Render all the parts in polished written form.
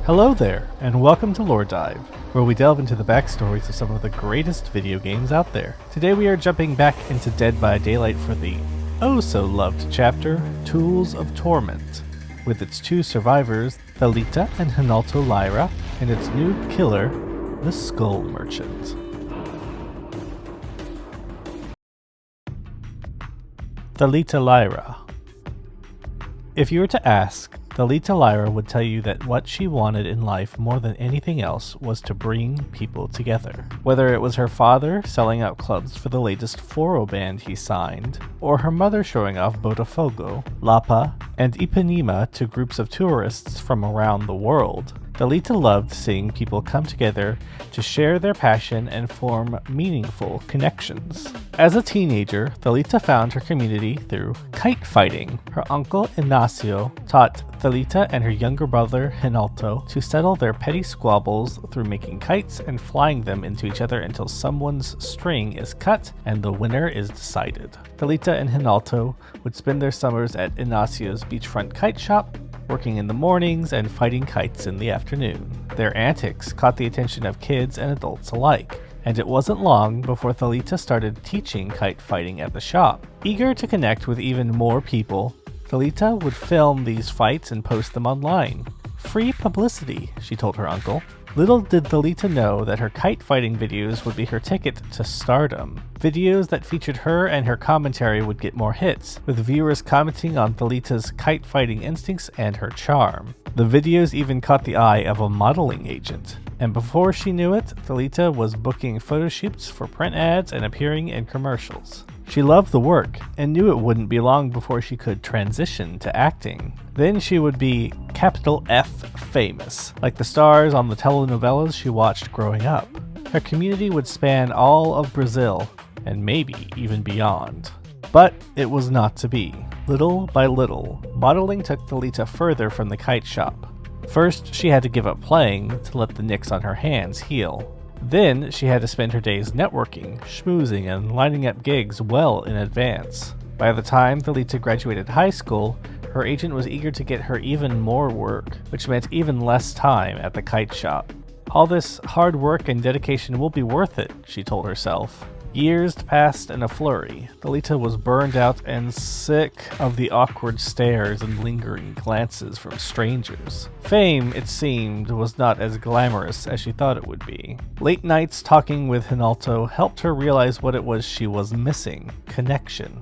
Hello there, and welcome to LoreDive, where we delve into the backstories of some of the greatest video games out there. Today we are jumping back into Dead by Daylight for the oh-so-loved chapter, Tools of Torment, with its two survivors, Thalita and Renalto Lyra, and its new killer, the Skull Merchant. Thalita Lyra. If you were to ask, Thalita Lyra would tell you that what she wanted in life more than anything else was to bring people together. Whether it was her father selling out clubs for the latest Foro band he signed, or her mother showing off Botafogo, Lapa, and Ipanema to groups of tourists from around the world, Thalita loved seeing people come together to share their passion and form meaningful connections. As a teenager, Thalita found her community through kite fighting. Her uncle Ignacio taught Thalita and her younger brother Renalto to settle their petty squabbles through making kites and flying them into each other until someone's string is cut and the winner is decided. Thalita and Renalto would spend their summers at Ignacio's beachfront kite shop, working in the mornings and fighting kites in the afternoon. Their antics caught the attention of kids and adults alike, and it wasn't long before Thalita started teaching kite fighting at the shop. Eager to connect with even more people, Thalita would film these fights and post them online. Free publicity, she told her uncle. Little did Thalita know that her kite fighting videos would be her ticket to stardom. Videos that featured her and her commentary would get more hits, with viewers commenting on Thalita's kite fighting instincts and her charm. The videos even caught the eye of a modeling agent, and before she knew it, Thalita was booking photo shoots for print ads and appearing in commercials. She loved the work, and knew it wouldn't be long before she could transition to acting. Then she would be capital F famous, like the stars on the telenovelas she watched growing up. Her community would span all of Brazil, and maybe even beyond. But it was not to be. Little by little, modeling took Thalita further from the kite shop. First, she had to give up playing to let the nicks on her hands heal. Then, she had to spend her days networking, schmoozing, and lining up gigs well in advance. By the time Thalita graduated high school, her agent was eager to get her even more work, which meant even less time at the kite shop. All this hard work and dedication will be worth it, she told herself. Years passed in a flurry. Thalita was burned out and sick of the awkward stares and lingering glances from strangers. Fame, it seemed, was not as glamorous as she thought it would be. Late nights talking with Renalto helped her realize what it was she was missing: connection.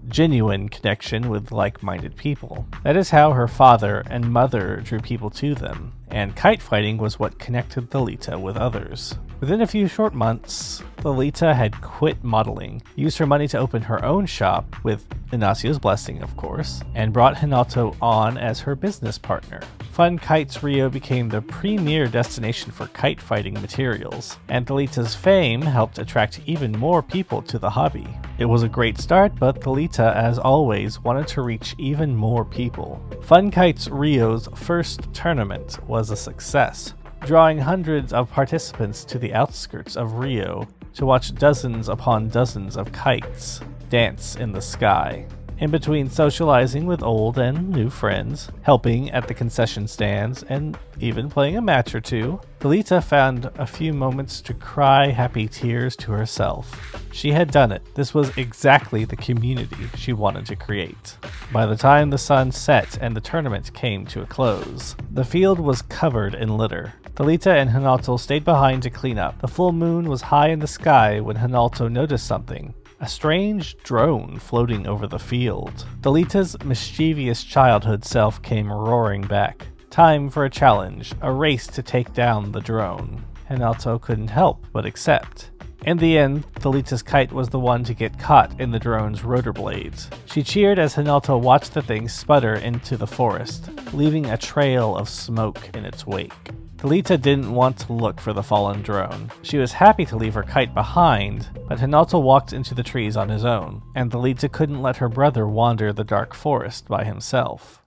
Genuine connection with like-minded people. That is how her father and mother drew people to them, and kite fighting was what connected Thalita with others. Within a few short months, Thalita had quit modeling, used her money to open her own shop, with Ignacio's blessing of course, and brought Renalto on as her business partner. Fun Kites Rio became the premier destination for kite fighting materials, and Thalita's fame helped attract even more people to the hobby. It was a great start, but Thalita, as always, wanted to reach even more people. Fun Kites Rio's first tournament was a success, drawing hundreds of participants to the outskirts of Rio to watch dozens upon dozens of kites dance in the sky. In between socializing with old and new friends, helping at the concession stands, and even playing a match or two, Thalita found a few moments to cry happy tears to herself. She had done it. This was exactly the community she wanted to create. By the time the sun set and the tournament came to a close, the field was covered in litter. Thalita and Renalto stayed behind to clean up. The full moon was high in the sky when Renalto noticed something. A strange drone floating over the field. Thalita's mischievous childhood self came roaring back. Time for a challenge, a race to take down the drone. Renalto couldn't help but accept. In the end, Thalita's kite was the one to get caught in the drone's rotor blades. She cheered as Renalto watched the thing sputter into the forest, leaving a trail of smoke in its wake. Thalita didn't want to look for the fallen drone. She was happy to leave her kite behind, but Renalto walked into the trees on his own, and Thalita couldn't let her brother wander the dark forest by himself.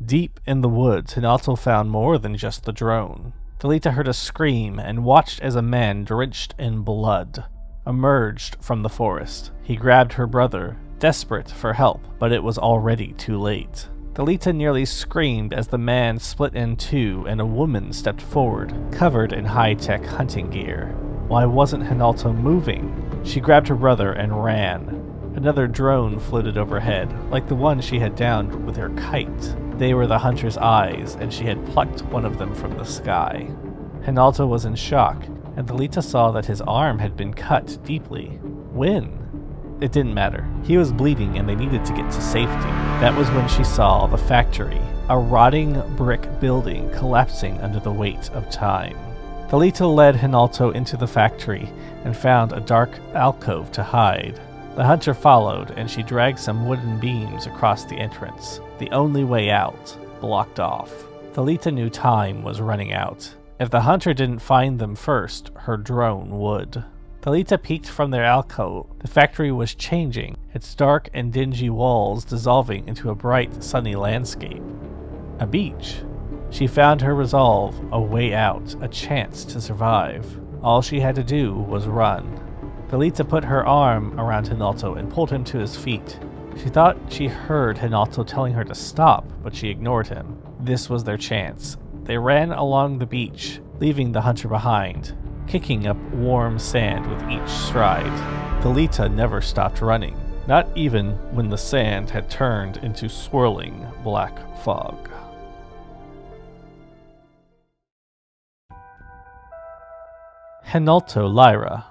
Deep in the woods, Renalto found more than just the drone. Thalita heard a scream and watched as a man drenched in blood emerged from the forest. He grabbed her brother, desperate for help, but it was already too late. Thalita nearly screamed as the man split in two and a woman stepped forward, covered in high-tech hunting gear. Why wasn't Renalto moving? She grabbed her brother and ran. Another drone floated overhead, like the one she had downed with her kite. They were the hunter's eyes, and she had plucked one of them from the sky. Renalto was in shock, and Thalita saw that his arm had been cut deeply. When? It didn't matter. He was bleeding and they needed to get to safety. That was when she saw the factory, a rotting brick building collapsing under the weight of time. Thalita led Renalto into the factory and found a dark alcove to hide. The hunter followed, and she dragged some wooden beams across the entrance. The only way out, blocked off. Thalita knew time was running out. If the hunter didn't find them first, her drone would. Thalita peeked from their alcove. The factory was changing, its dark and dingy walls dissolving into a bright, sunny landscape. A beach. She found her resolve, a way out, a chance to survive. All she had to do was run. Thalita put her arm around Renalto and pulled him to his feet. She thought she heard Renalto telling her to stop, but she ignored him. This was their chance. They ran along the beach, leaving the hunter behind, kicking up warm sand with each stride. Thalita never stopped running, not even when the sand had turned into swirling black fog. Renalto Lyra.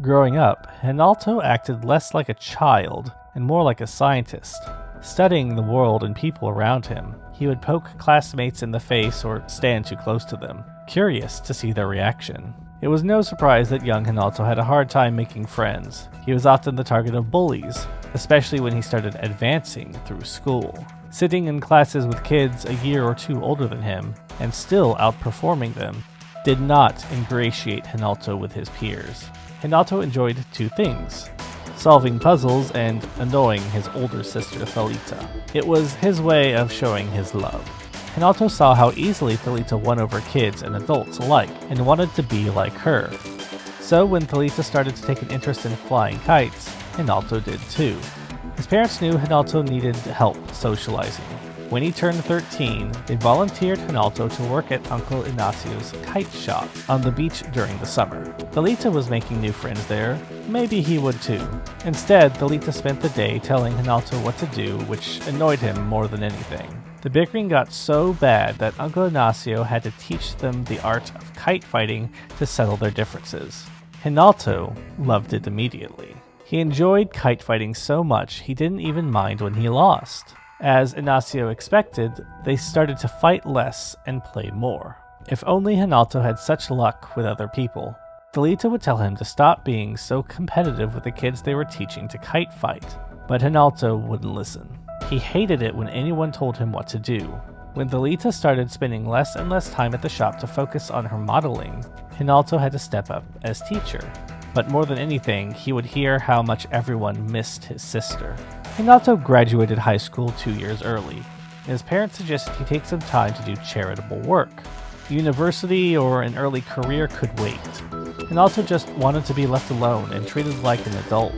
Growing up, Renalto acted less like a child and more like a scientist. Studying the world and people around him, he would poke classmates in the face or stand too close to them, curious to see their reaction. It was no surprise that young Renalto had a hard time making friends. He was often the target of bullies, especially when he started advancing through school. Sitting in classes with kids a year or two older than him, and still outperforming them, did not ingratiate Renalto with his peers. Renalto enjoyed two things: solving puzzles and annoying his older sister Thalita. It was his way of showing his love. Renalto saw how easily Thalita won over kids and adults alike and wanted to be like her. So when Thalita started to take an interest in flying kites, Renalto did too. His parents knew Renalto needed help socializing. When he turned 13, they volunteered Renalto to work at Uncle Ignacio's kite shop on the beach during the summer. Thalita was making new friends there. Maybe he would too. Instead, Thalita spent the day telling Renalto what to do, which annoyed him more than anything. The bickering got so bad that Uncle Ignacio had to teach them the art of kite fighting to settle their differences. Renalto loved it immediately. He enjoyed kite fighting so much he didn't even mind when he lost. As Ignacio expected, they started to fight less and play more. If only Renalto had such luck with other people. Thalita would tell him to stop being so competitive with the kids they were teaching to kite fight, but Renalto wouldn't listen. He hated it when anyone told him what to do. When Thalita started spending less and less time at the shop to focus on her modeling, Renalto had to step up as teacher. But more than anything, he would hear how much everyone missed his sister. Renalto graduated high school 2 years early. His parents suggested he take some time to do charitable work. University or an early career could wait. Renalto just wanted to be left alone and treated like an adult.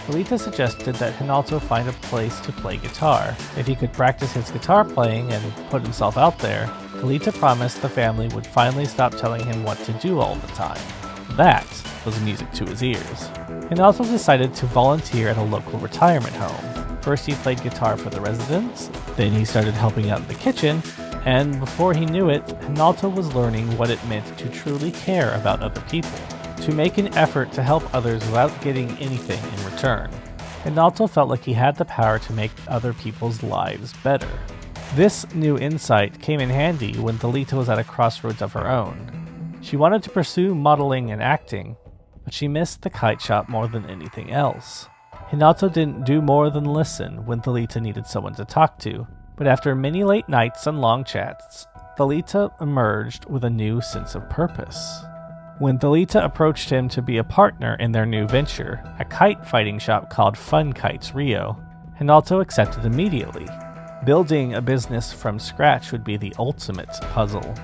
Thalita suggested that Renalto find a place to play guitar. If he could practice his guitar playing and put himself out there, Thalita promised the family would finally stop telling him what to do all the time. That was music to his ears. Renalto decided to volunteer at a local retirement home. First he played guitar for the residents, then he started helping out in the kitchen, and before he knew it, Renalto was learning what it meant to truly care about other people, to make an effort to help others without getting anything in return. Renalto felt like he had the power to make other people's lives better. This new insight came in handy when Thalita was at a crossroads of her own. She wanted to pursue modeling and acting, but she missed the kite shop more than anything else. Renalto didn't do more than listen when Thalita needed someone to talk to, but after many late nights and long chats, Thalita emerged with a new sense of purpose. When Thalita approached him to be a partner in their new venture, a kite fighting shop called Fun Kites Rio, Renalto accepted immediately. Building a business from scratch would be the ultimate puzzle.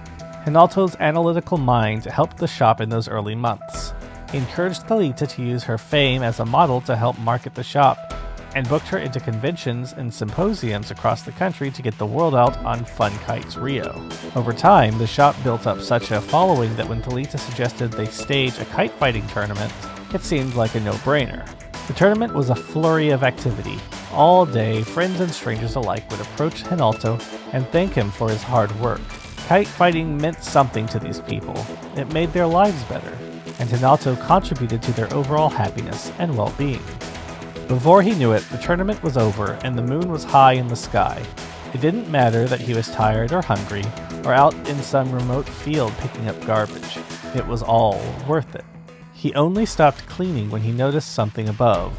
Renalto's analytical mind helped the shop in those early months. He encouraged Thalita to use her fame as a model to help market the shop, and booked her into conventions and symposiums across the country to get the word out on Fun Kites Rio. Over time, the shop built up such a following that when Thalita suggested they stage a kite fighting tournament, it seemed like a no-brainer. The tournament was a flurry of activity. All day, friends and strangers alike would approach Renalto and thank him for his hard work. Kite fighting meant something to these people. It made their lives better, and Renalto contributed to their overall happiness and well-being. Before he knew it, the tournament was over and the moon was high in the sky. It didn't matter that he was tired or hungry, or out in some remote field picking up garbage. It was all worth it. He only stopped cleaning when he noticed something above.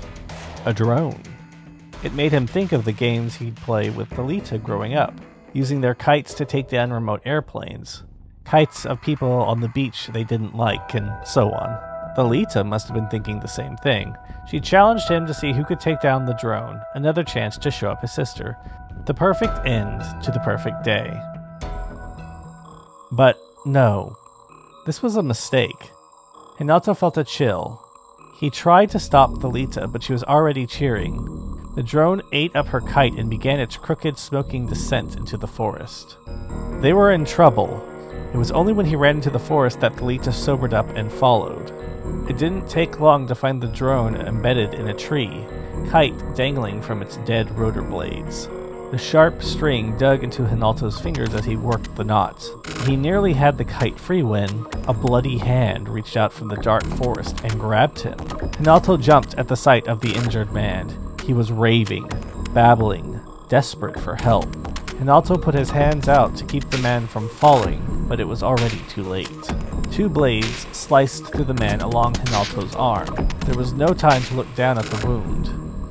A drone. It made him think of the games he'd play with Thalita growing up, using their kites to take down remote airplanes. Kites of people on the beach they didn't like, and so on. Thalita must have been thinking the same thing. She challenged him to see who could take down the drone, another chance to show up his sister. The perfect end to the perfect day. But no, this was a mistake. Renalto felt a chill. He tried to stop Thalita, but she was already cheering. The drone ate up her kite and began its crooked, smoking descent into the forest. They were in trouble. It was only when he ran into the forest that Thalita sobered up and followed. It didn't take long to find the drone embedded in a tree, kite dangling from its dead rotor blades. The sharp string dug into Renalto's fingers as he worked the knots. He nearly had the kite free when a bloody hand reached out from the dark forest and grabbed him. Renalto jumped at the sight of the injured man. He was raving, babbling, desperate for help. Renalto put his hands out to keep the man from falling, but it was already too late. 2 blades sliced through the man along Renalto's arm. There was no time to look down at the wound.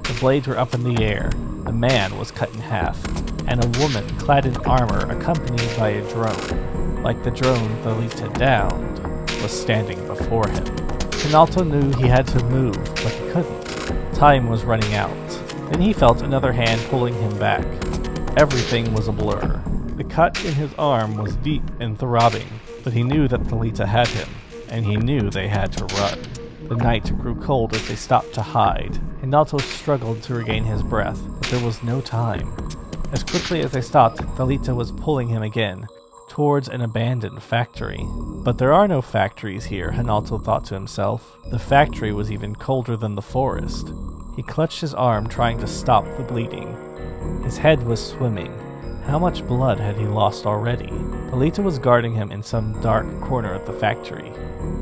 The blades were up in the air. The man was cut in half, and a woman clad in armor accompanied by a drone, like the drone Thalita downed, was standing before him. Renalto knew he had to move, but he couldn't. Time was running out. Then he felt another hand pulling him back. Everything was a blur. The cut in his arm was deep and throbbing, but he knew that Thalita had him, and he knew they had to run. The night grew cold as they stopped to hide. Renalto struggled to regain his breath, but there was no time. As quickly as they stopped, Thalita was pulling him again, towards an abandoned factory. But there are no factories here, Renalto thought to himself. The factory was even colder than the forest. He clutched his arm, trying to stop the bleeding. His head was swimming. How much blood had he lost already? Thalita was guarding him in some dark corner of the factory.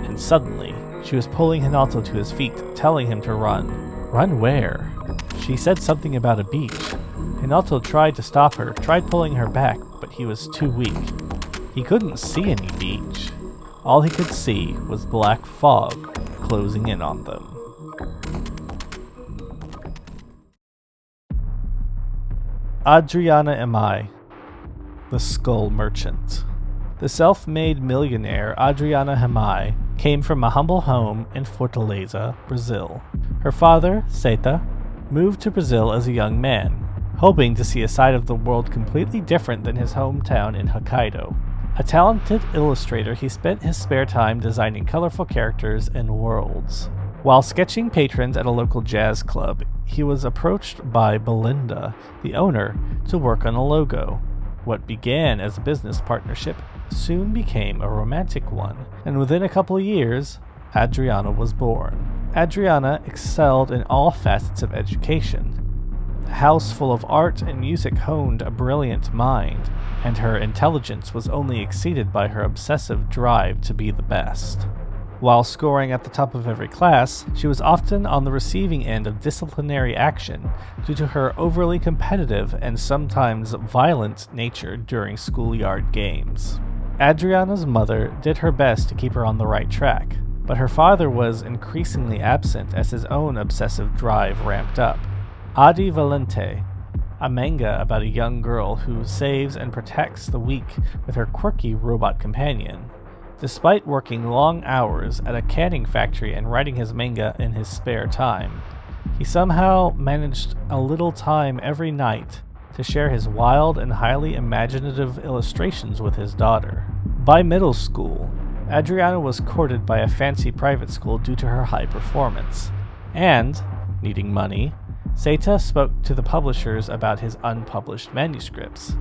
And suddenly, she was pulling Renalto to his feet, telling him to run. Run where? She said something about a beach. Renalto tried to stop her, tried pulling her back, but he was too weak. He couldn't see any beach. All he could see was black fog closing in on them. Adriana am I, the Skull Merchant. The self-made millionaire Adriana Hamai came from a humble home in Fortaleza, Brazil. Her father, Seita, moved to Brazil as a young man, hoping to see a side of the world completely different than his hometown in Hokkaido. A talented illustrator, he spent his spare time designing colorful characters and worlds. While sketching patrons at a local jazz club, he was approached by Belinda, the owner, to work on a logo. What began as a business partnership soon became a romantic one, and within a couple of years, Adriana was born. Adriana excelled in all facets of education. A house full of art and music honed a brilliant mind, and her intelligence was only exceeded by her obsessive drive to be the best. While scoring at the top of every class, she was often on the receiving end of disciplinary action due to her overly competitive and sometimes violent nature during schoolyard games. Adriana's mother did her best to keep her on the right track, but her father was increasingly absent as his own obsessive drive ramped up. Adi Valente, a manga about a young girl who saves and protects the weak with her quirky robot companion. Despite working long hours at a canning factory and writing his manga in his spare time, he somehow managed a little time every night to share his wild and highly imaginative illustrations with his daughter. By middle school, Adriana was courted by a fancy private school due to her high performance. And, needing money, Seita spoke to the publishers about his unpublished manuscripts.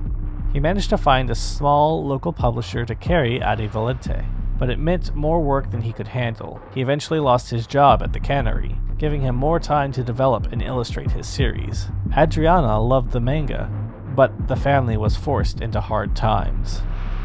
He managed to find a small local publisher to carry Ade Valente, but it meant more work than he could handle. He eventually lost his job at the cannery, giving him more time to develop and illustrate his series. Adriana loved the manga, but the family was forced into hard times.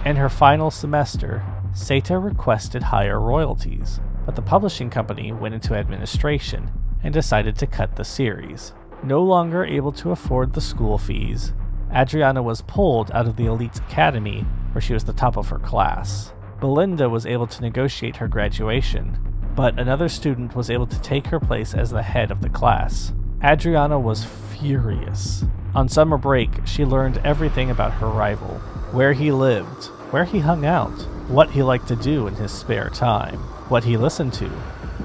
In her final semester, Seita requested higher royalties, but the publishing company went into administration and decided to cut the series. No longer able to afford the school fees, Adriana was pulled out of the elite academy where she was the top of her class. Belinda was able to negotiate her graduation, but another student was able to take her place as the head of the class. Adriana was furious. On summer break, she learned everything about her rival, where he lived, where he hung out, what he liked to do in his spare time, what he listened to,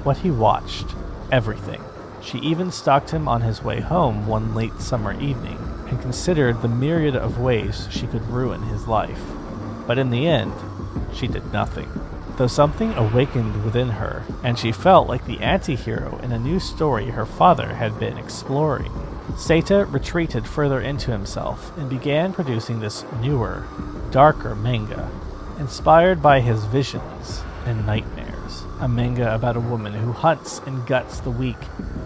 what he watched, everything. She even stalked him on his way home one late summer evening and considered the myriad of ways she could ruin his life. But in the end, she did nothing. Though something awakened within her, and she felt like the anti-hero in a new story her father had been exploring. Seita retreated further into himself and began producing this newer, darker manga, inspired by his visions and nightmares. A manga about a woman who hunts and guts the weak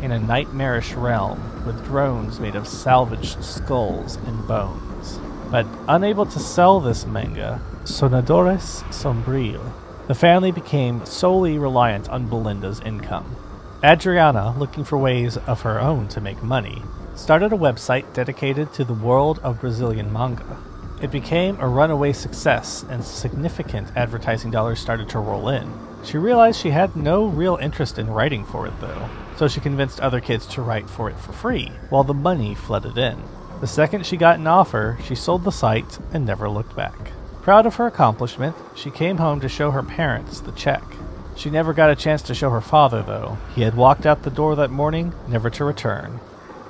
in a nightmarish realm with drones made of salvaged skulls and bones. But unable to sell this manga, Sonadores Sombrío, the family became solely reliant on Belinda's income. Adriana, looking for ways of her own to make money, started a website dedicated to the world of Brazilian manga. It became a runaway success, and significant advertising dollars started to roll in. She realized she had no real interest in writing for it, though, so she convinced other kids to write for it for free, while the money flooded in. The second she got an offer, she sold the site and never looked back. Proud of her accomplishment, she came home to show her parents the check. She never got a chance to show her father, though. He had walked out the door that morning, never to return,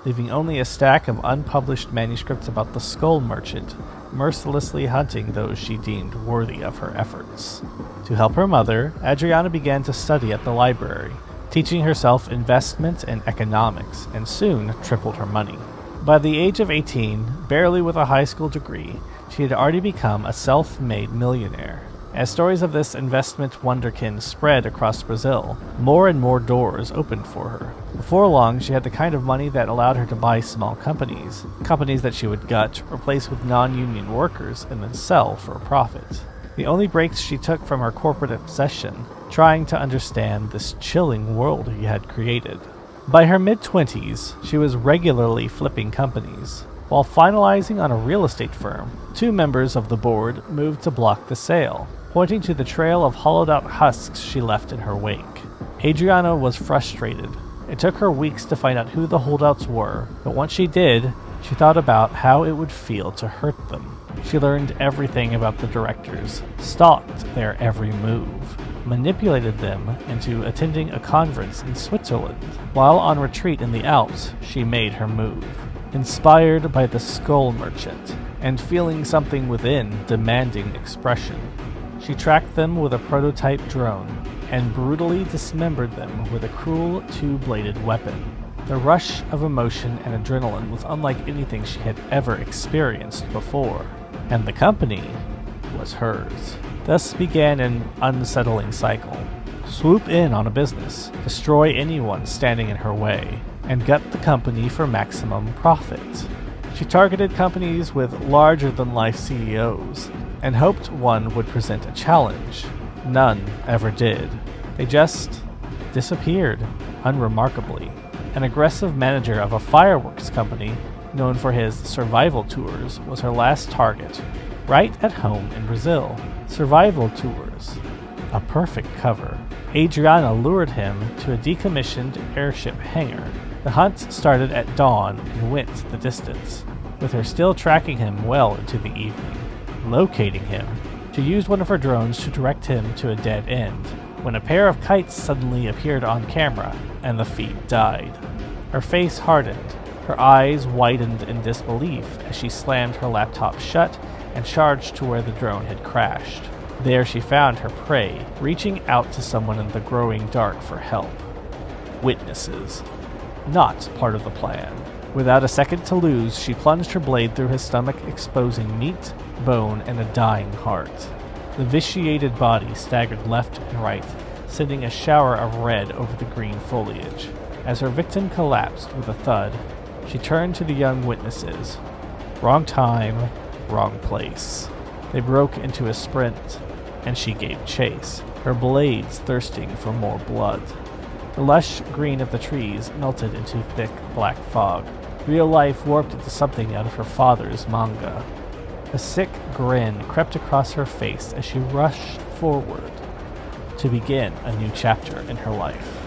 leaving only a stack of unpublished manuscripts about the Skull Merchant, mercilessly hunting those she deemed worthy of her efforts. To help her mother, Adriana began to study at the library, teaching herself investment and economics, and soon tripled her money. By the age of 18, barely with a high school degree, she had already become a self-made millionaire. As stories of this investment wonderkin spread across Brazil, more and more doors opened for her. Before long, she had the kind of money that allowed her to buy small companies that she would gut, replace with non-union workers, and then sell for a profit. The only breaks she took from her corporate obsession, trying to understand this chilling world he had created. By her mid-20s, she was regularly flipping companies. While finalizing on a real estate firm, 2 members of the board moved to block the sale, pointing to the trail of hollowed-out husks she left in her wake. Adriana was frustrated. It took her weeks to find out who the holdouts were, but once she did, she thought about how it would feel to hurt them. She learned everything about the directors, stalked their every move, manipulated them into attending a conference in Switzerland. While on retreat in the Alps, she made her move. Inspired by the Skull Merchant, and feeling something within demanding expression, she tracked them with a prototype drone, and brutally dismembered them with a cruel 2-bladed weapon. The rush of emotion and adrenaline was unlike anything she had ever experienced before, and the company was hers. Thus began an unsettling cycle. Swoop in on a business, destroy anyone standing in her way, and gut the company for maximum profit. She targeted companies with larger-than-life CEOs, and hoped one would present a challenge. None ever did. They just disappeared, unremarkably. An aggressive manager of a fireworks company, known for his survival tours, was her last target, right at home in Brazil. Survival tours. A perfect cover. Adriana lured him to a decommissioned airship hangar. The hunt started at dawn and went the distance, with her still tracking him well into the evening. Locating him, she used one of her drones to direct him to a dead end, when a pair of kites suddenly appeared on camera, and the feed died. Her face hardened, her eyes widened in disbelief as she slammed her laptop shut and charged to where the drone had crashed. There she found her prey, reaching out to someone in the growing dark for help. Witnesses. Not part of the plan. Without a second to lose, she plunged her blade through his stomach, exposing meat, bone, and a dying heart. The vitiated body staggered left and right, sending a shower of red over the green foliage. As her victim collapsed with a thud, she turned to the young witnesses. Wrong time, wrong place. They broke into a sprint, and she gave chase, her blades thirsting for more blood. The lush green of the trees melted into thick black fog. Real life warped into something out of her father's manga. A sick grin crept across her face as she rushed forward to begin a new chapter in her life.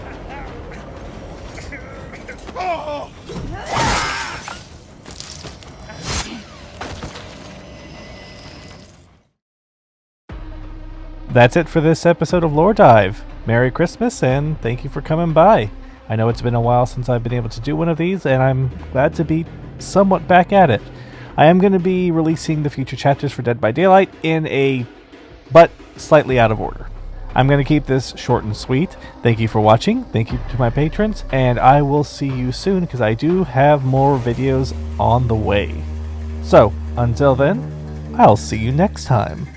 That's it for this episode of LoreDive. Merry Christmas, and thank you for coming by. I know it's been a while since I've been able to do one of these, and I'm glad to be somewhat back at it. I am going to be releasing the future chapters for Dead by Daylight but slightly out of order. I'm going to keep this short and sweet. Thank you for watching. Thank you to my patrons, and I will see you soon because I do have more videos on the way. So, until then, I'll see you next time.